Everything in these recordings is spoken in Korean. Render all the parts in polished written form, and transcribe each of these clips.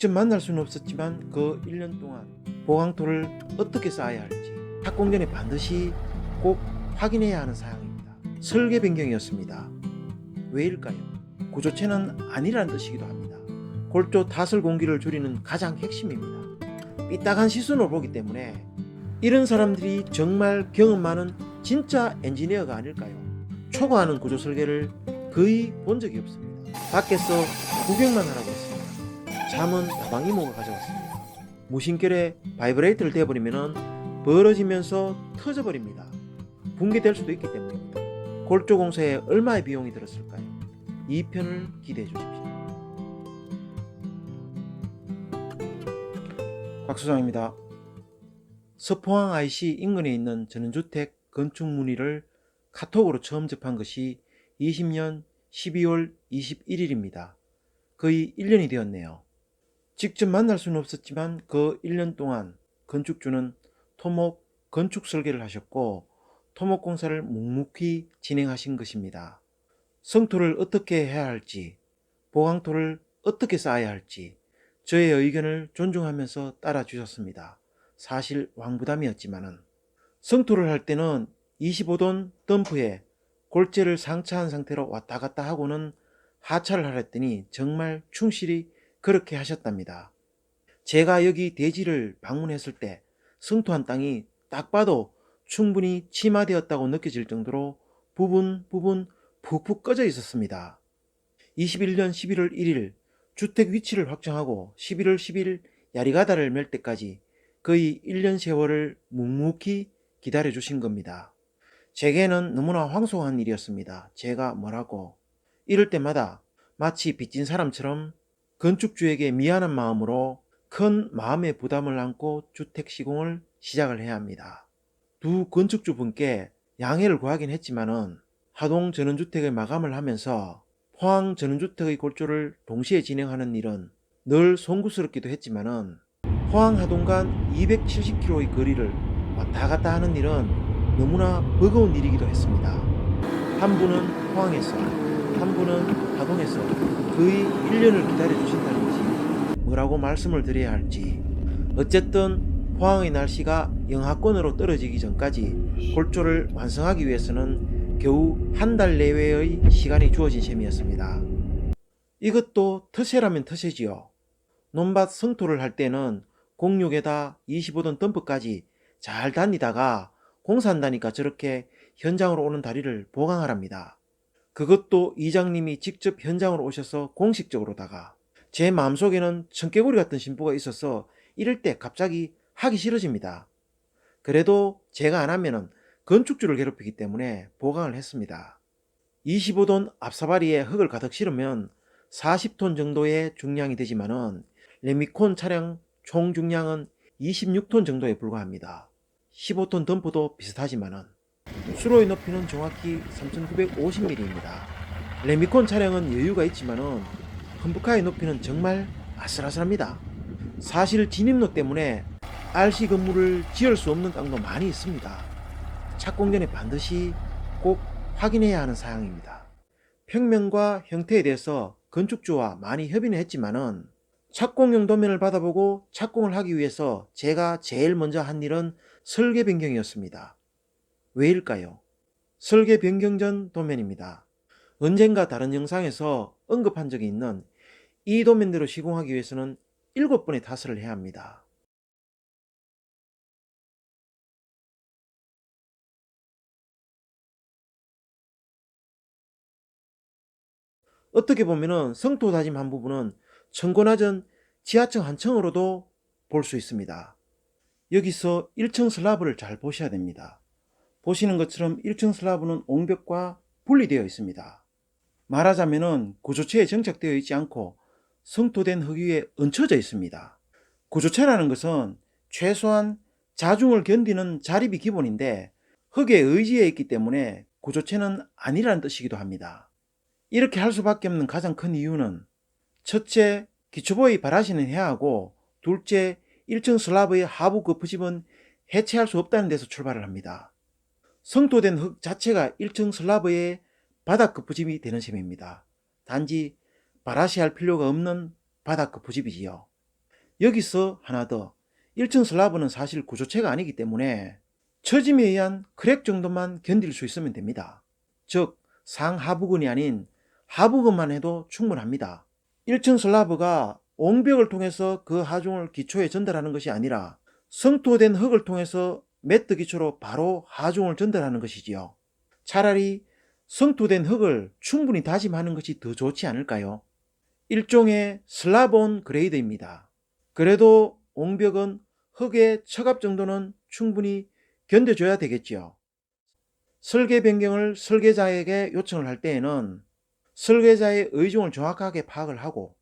직접 만날 수는 없었지만 그 1년 동안 보강토를 어떻게 쌓아야 할지 착공 전에 반드시 꼭 확인해야 하는 사항입니다. 설계 변경이었습니다. 왜일까요? 구조체는 아니라는 뜻이기도 합니다. 골조 타설 공기를 줄이는 가장 핵심입니다. 삐딱한 시선으로 보기 때문에 이런 사람들이 정말 경험 많은 진짜 엔지니어가 아닐까요? 초과하는 구조 설계를 거의 본 적이 없습니다. 밖에서 구경만 하라고 했습니다. 잠은 야방 이모가 가져왔습니다. 무심결에 바이브레이터를 대버리면 벌어지면서 터져버립니다. 붕괴될 수도 있기 때문입니다. 골조 공사에 얼마의 비용이 들었을까요? 2편을 기대해 주십시오. 곽수장입니다. 서포항 IC 인근에 있는 전원주택 건축 문의를 카톡으로 처음 접한 것이 20년 12월 21일입니다. 거의 1년이 되었네요. 직접 만날 수는 없었지만 그 1년 동안 건축주는 토목 건축 설계를 하셨고 토목 공사를 묵묵히 진행하신 것입니다. 성토를 어떻게 해야 할지, 보강토를 어떻게 쌓아야 할지 저의 의견을 존중하면서 따라주셨습니다. 사실 왕부담이었지만은 성토를 할 때는 25돈 덤프에 골재를 상차한 상태로 왔다 갔다 하고는 하차를 하랬더니 정말 충실히 그렇게 하셨답니다. 제가 여기 대지를 방문했을 때 성토한 땅이 딱 봐도 충분히 침하되었다고 느껴질 정도로 부분 푹푹 꺼져 있었습니다. 21년 11월 1일 주택 위치를 확정하고 11월 10일 야리가다를 멜 때까지 거의 1년 세월을 묵묵히 기다려 주신 겁니다. 제게는 너무나 황송한 일이었습니다. 제가 뭐라고 이럴 때마다 마치 빚진 사람처럼 건축주에게 미안한 마음으로 큰 마음의 부담을 안고 주택 시공을 시작을 해야 합니다. 두 건축주분께 양해를 구하긴 했지만은 하동 전원주택의 마감을 하면서 포항 전원주택의 골조를 동시에 진행하는 일은 늘 송구스럽기도 했지만은 포항 하동 간 270km의 거리를 왔다 갔다 하는 일은 너무나 버거운 일이기도 했습니다. 한 분은 포항에서 한 분은 하동에서 거의 1년을 기다려 주신다는 것이 뭐라고 말씀을 드려야 할지, 어쨌든 포항의 날씨가 영하권으로 떨어지기 전까지 골조를 완성하기 위해서는 겨우 한 달 내외의 시간이 주어진 셈이었습니다. 이것도 터세라면 터세지요. 논밭 성토를 할 때는 공육에다 25돈 덤프까지 잘 다니다가 공사한다니까 저렇게 현장으로 오는 다리를 보강하랍니다. 그것도 이장님이 직접 현장으로 오셔서 공식적으로다가 제 마음속에는 청개구리 같은 심보가 있어서 이럴 때 갑자기 하기 싫어집니다. 그래도 제가 안 하면은 건축주를 괴롭히기 때문에 보강을 했습니다. 25돈 앞사바리에 흙을 가득 실으면 40톤 정도의 중량이 되지만은 레미콘 차량 총 중량은 26톤 정도에 불과합니다. 15톤 덤프도 비슷하지만은 수로의 높이는 정확히 3950mm입니다. 레미콘 차량은 여유가 있지만은 험브카의 높이는 정말 아슬아슬합니다. 사실 진입로 때문에 RC 건물을 지을 수 없는 땅도 많이 있습니다. 착공 전에 반드시 꼭 확인해야 하는 사항입니다. 평면과 형태에 대해서 건축주와 많이 협의는 했지만은 착공용 도면을 받아보고 착공을 하기 위해서 제가 제일 먼저 한 일은 설계 변경이었습니다. 왜일까요? 설계 변경 전 도면입니다. 언젠가 다른 영상에서 언급한 적이 있는 이 도면대로 시공하기 위해서는 7번의 타설을 해야 합니다. 어떻게 보면은 성토 다짐한 부분은 청고나전 지하층 한 층으로도 볼 수 있습니다. 여기서 1층 슬라브를 잘 보셔야 됩니다. 보시는 것처럼 1층 슬라브는 옹벽과 분리되어 있습니다. 말하자면은 구조체에 정착되어 있지 않고 성토된 흙 위에 얹혀져 있습니다. 구조체라는 것은 최소한 자중을 견디는 자립이 기본인데 흙에 의지해 있기 때문에 구조체는 아니라는 뜻이기도 합니다. 이렇게 할 수밖에 없는 가장 큰 이유는 첫째, 기초보의 바라시는 해야 하고 둘째, 1층 슬라브의 하부 거푸집은 해체할 수 없다는 데서 출발을 합니다. 성토된 흙 자체가 1층 슬라브의 바닥 거푸집이 되는 셈입니다. 단지 바라시할 필요가 없는 바닥 거푸집이지요. 여기서 하나 더. 1층 슬라브는 사실 구조체가 아니기 때문에 처짐에 의한 크랙 정도만 견딜 수 있으면 됩니다. 즉 상하부근이 아닌 하부근만 해도 충분합니다. 1층 슬라브가 옹벽을 통해서 그 하중을 기초에 전달하는 것이 아니라 성토된 흙을 통해서 매트 기초로 바로 하중을 전달하는 것이지요. 차라리 성토된 흙을 충분히 다짐하는 것이 더 좋지 않을까요? 일종의 슬라본 그레이드입니다. 그래도 옹벽은 흙의 처갑 정도는 충분히 견뎌줘야 되겠지요. 설계 변경을 설계자에게 요청을 할 때에는 설계자의 의중을 정확하게 파악을 하고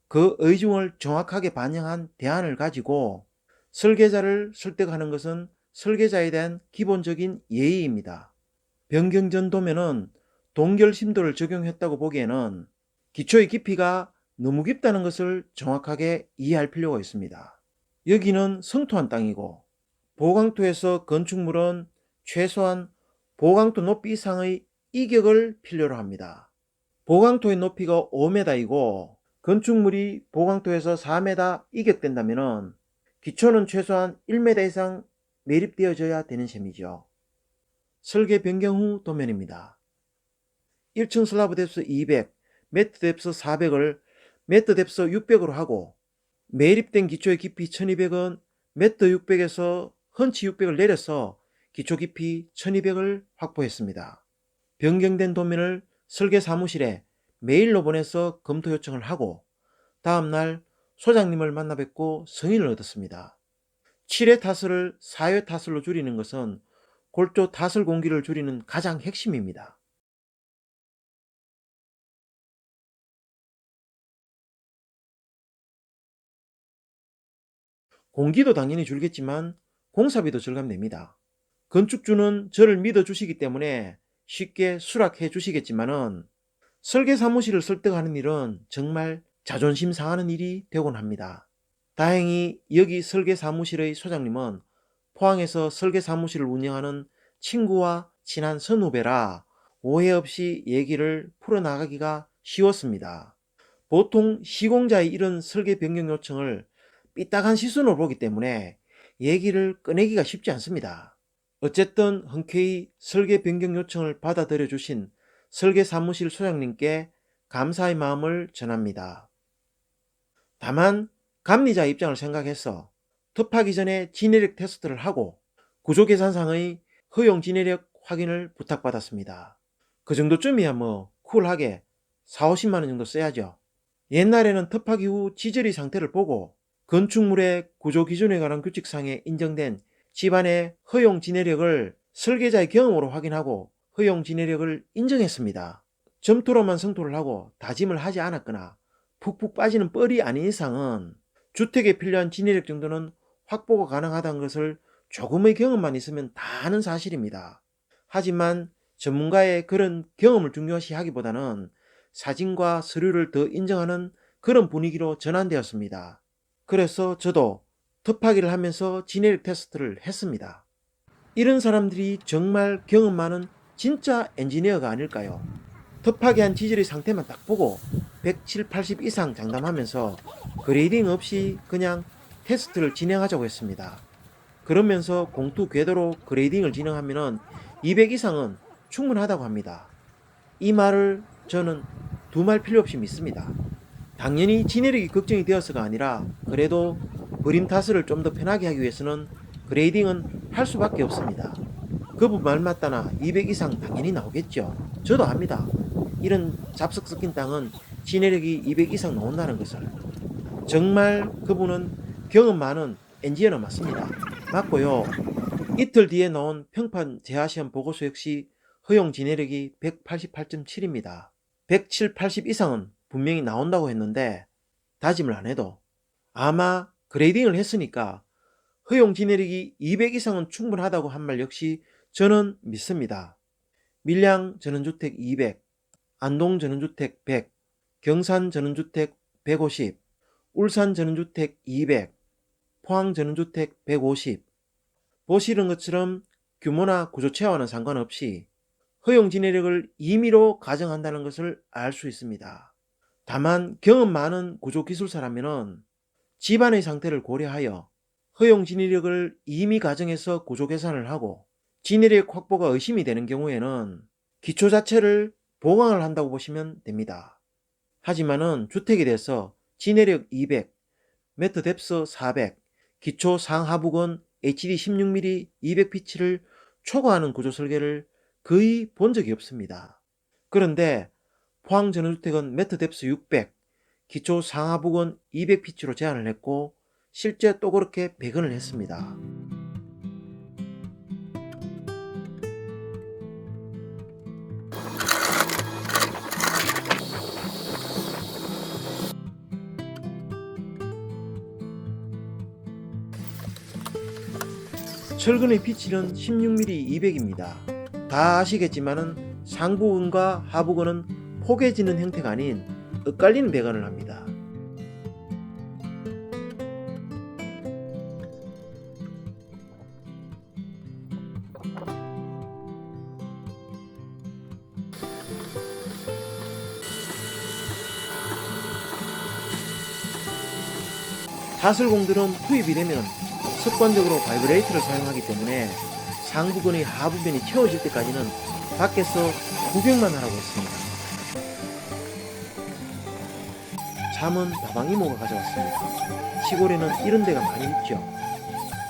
그 의중을 정확하게 반영한 대안을 가지고 설계자를 설득하는 것은 설계자에 대한 기본적인 예의입니다. 변경 전 도면은 동결 심도를 적용했다고 보기에는 기초의 깊이가 너무 깊다는 것을 정확하게 이해할 필요가 있습니다. 여기는 성토한 땅이고 보강토에서 건축물은 최소한 보강토 높이 이상의 이격을 필요로 합니다. 보강토의 높이가 5m이고 건축물이 보강토에서 4m 이격된다면 기초는 최소한 1m 이상 매립되어져야 되는 셈이죠. 설계 변경 후 도면입니다. 1층 슬라브 뎁스 200, 매트 뎁스 400을 매트 뎁스 600으로 하고 매립된 기초의 깊이 1200은 매트 600에서 헌치 600을 내려서 기초 깊이 1200을 확보했습니다. 변경된 도면을 설계 사무실에 메일로 보내서 검토 요청을 하고 다음날 소장님을 만나 뵙고 승인을 얻었습니다. 7회 타설을 4회 타설로 줄이는 것은 골조 타설 공기를 줄이는 가장 핵심입니다. 공기도 당연히 줄겠지만 공사비도 절감됩니다. 건축주는 저를 믿어주시기 때문에 쉽게 수락해 주시겠지만은 설계 사무실을 설득하는 일은 정말 자존심 상하는 일이 되곤 합니다. 다행히 여기 설계 사무실의 소장님은 포항에서 설계 사무실을 운영하는 친구와 친한 선후배라 오해 없이 얘기를 풀어나가기가 쉬웠습니다. 보통 시공자의 이런 설계 변경 요청을 삐딱한 시선으로 보기 때문에 얘기를 꺼내기가 쉽지 않습니다. 어쨌든 흔쾌히 설계 변경 요청을 받아들여 주신 설계 사무실 소장님께 감사의 마음을 전합니다. 다만 감리자 입장을 생각해서 특파기 전에 진해력 테스트를 하고 구조계산상의 허용 진해력 확인을 부탁받았습니다. 그 정도쯤이야 뭐 쿨하게 4,50만원 정도 써야죠. 옛날에는 특파기 후 지저리 상태를 보고 건축물의 구조 기준에 관한 규칙상에 인정된 집안의 허용 진해력을 설계자의 경험으로 확인하고 허용 진해력을 인정했습니다. 점토로만 성토를 하고 다짐을 하지 않았거나 푹푹 빠지는 뻘이 아닌 이상은 주택에 필요한 진해력 정도는 확보가 가능하다는 것을 조금의 경험만 있으면 다 아는 사실입니다. 하지만 전문가의 그런 경험을 중요시 하기보다는 사진과 서류를 더 인정하는 그런 분위기로 전환되었습니다. 그래서 저도 특파기를 하면서 진해력 테스트를 했습니다. 이런 사람들이 정말 경험 많은 진짜 엔지니어가 아닐까요? 특파기한 지질의 상태만 딱 보고 170, 80 이상 장담하면서 그레이딩 없이 그냥 테스트를 진행하자고 했습니다. 그러면서 공투 궤도로 그레이딩을 진행하면 200 이상은 충분하다고 합니다. 이 말을 저는 두말 필요 없이 믿습니다. 당연히 진해력이 걱정이 되어서가 아니라 그래도 그림 타설을 좀 더 편하게 하기 위해서는 그레이딩은 할 수밖에 없습니다. 그분 말 맞다나 200 이상 당연히 나오겠죠. 저도 압니다. 이런 잡석 섞인 땅은 진해력이 200 이상 나온다는 것을. 정말 그분은 경험 많은 엔지니어 맞습니다. 맞고요. 이틀 뒤에 나온 평판 재하시험 보고서 역시 허용 진해력이 188.7입니다. 107, 80 이상은 분명히 나온다고 했는데 다짐을 안 해도 아마 그레이딩을 했으니까 허용 진해력이 200 이상은 충분하다고 한 말 역시 저는 믿습니다. 밀양 전원주택 200, 안동 전원주택 100, 경산 전원주택 150, 울산 전원주택 200, 포항 전원주택 150. 보시는 것처럼 규모나 구조체와는 상관없이 허용 진해력을 임의로 가정한다는 것을 알 수 있습니다. 다만 경험 많은 구조기술사라면 집안의 상태를 고려하여 허용 진입력을 임의 가정해서 구조 계산을 하고 진입력 확보가 의심이 되는 경우에는 기초 자체를 보강을 한다고 보시면 됩니다. 하지만은 주택에 대해서 진입력 200, 매트 뎁스 400, 기초 상하부근 HD 16mm 200피치를 초과하는 구조 설계를 거의 본 적이 없습니다. 그런데 포항 전원주택은 매트 뎁스 600, 기초 상하부근 200피치로 제안을 했고 실제 또 그렇게 배건을 했습니다. 철근의 피치는 16mm 200입니다. 다 아시겠지만은 상부근과 하부근은 포개지는 형태가 아닌 엇갈리는 배관을 합니다. 타설공들은 투입이 되면 습관적으로 바이브레이터를 사용하기 때문에 상부근의 하부변이 채워질 때까지는 밖에서 구경만 하라고 했습니다. 잠은 다방이모가 가져왔습니다. 시골에는 이런 데가 많이 있죠.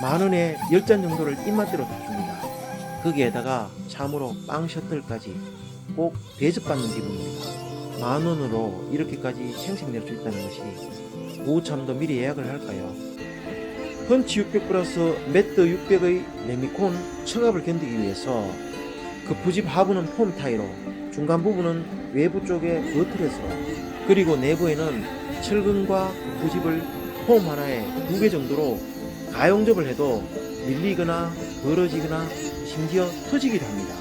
만원에 10잔 정도를 입맛대로 다 줍니다. 거기에다가 참으로 빵 셔틀까지 꼭 대접받는 기분입니다. 만원으로 이렇게까지 생색낼 수 있다는 것이 무참도 미리 예약을 할까요? 펀치 600 플러스 매트 600의 레미콘 처갑을 견디기 위해서 급부집 하부는 폼 타이로, 중간 부분은 외부 쪽에 버트렛으로, 그리고 내부에는 철근과 급부집을 폼 하나에 2개 정도로 가용접을 해도 밀리거나 벌어지거나 심지어 터지기도 합니다.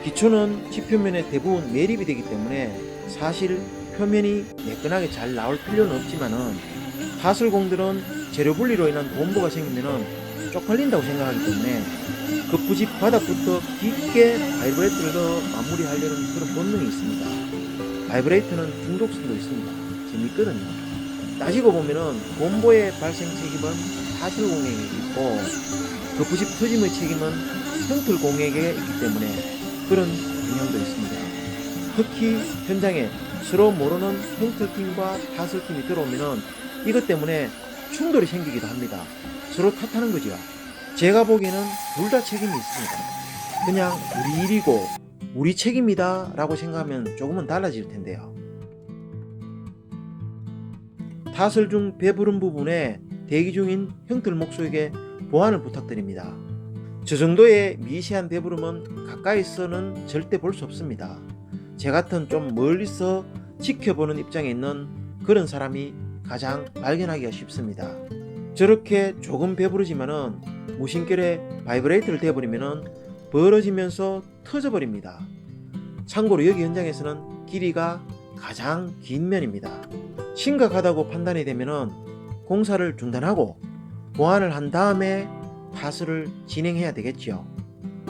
기초는 지표면에 대부분 매립이 되기 때문에 사실 표면이 매끈하게 잘 나올 필요는 없지만은 타설공들은 재료 분리로 인한 본보가 생기면은 쪽팔린다고 생각하기 때문에 급부집 바닥부터 깊게 바이브레이터를 넣어 마무리하려는 그런 본능이 있습니다. 바이브레이터는 중독성도 있습니다. 재밌거든요. 따지고 보면은 본보의 발생 책임은 타설공에게 있고 급부집 터짐의 책임은 형틀공에게 있기 때문에 그런 영향도 있습니다. 특히 현장에 서로 모르는 형틀팀과 타설팀이 들어오면은 이것 때문에 충돌이 생기기도 합니다. 서로 탓하는 거죠. 제가 보기에는 둘 다 책임이 있습니다. 그냥 우리 일이고 우리 책임이다 라고 생각하면 조금은 달라질 텐데요. 타설 중 배부른 부분에 대기 중인 형틀 목수에게 보완을 부탁드립니다. 저 정도의 미세한 배부름은 가까이서는 절대 볼 수 없습니다. 제 같은 좀 멀리서 지켜보는 입장에 있는 그런 사람이 가장 발견하기가 쉽습니다. 저렇게 조금 배부르지만은 무심결에 바이브레이터를 대버리면은 벌어지면서 터져버립니다. 참고로 여기 현장에서는 길이가 가장 긴 면입니다. 심각하다고 판단이 되면은 공사를 중단하고 보완을 한 다음에 타설을 진행해야 되겠지요.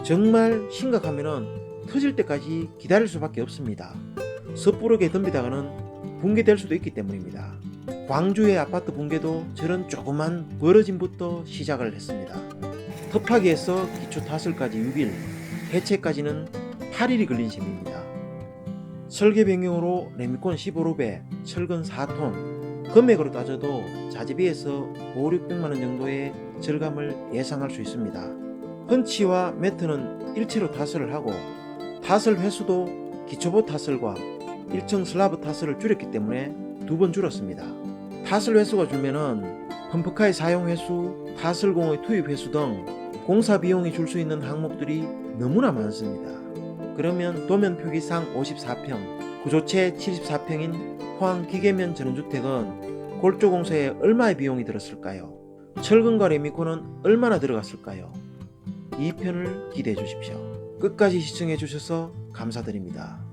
정말 심각하면은 터질 때까지 기다릴 수밖에 없습니다. 섣부르게 덤비다가는 붕괴될 수도 있기 때문입니다. 광주의 아파트 붕괴도 저런 조그만 벌어짐부터 시작을 했습니다. 터파기에서 기초 타설까지 유빌, 해체까지는 8일이 걸린 셈입니다. 설계 변경으로 레미콘 15루베, 철근 4톤, 금액으로 따져도 자재비에서 5,600만원 정도의 절감을 예상할 수 있습니다. 펀치와 매트는 일체로 타설을 하고 타설 횟수도 기초보 타설과 1층 슬라브 타설을 줄였기 때문에 2번 줄었습니다. 타설 횟수가 줄면은 펌프카의 사용 횟수, 타설공의 투입 횟수 등 공사 비용이 줄 수 있는 항목들이 너무나 많습니다. 그러면 도면 표기상 54평, 구조체 74평인 포항 기계면 전원주택은 골조 공사에 얼마의 비용이 들었을까요? 철근과 레미콘은 얼마나 들어갔을까요? 2편을 기대해 주십시오. 끝까지 시청해 주셔서 감사드립니다.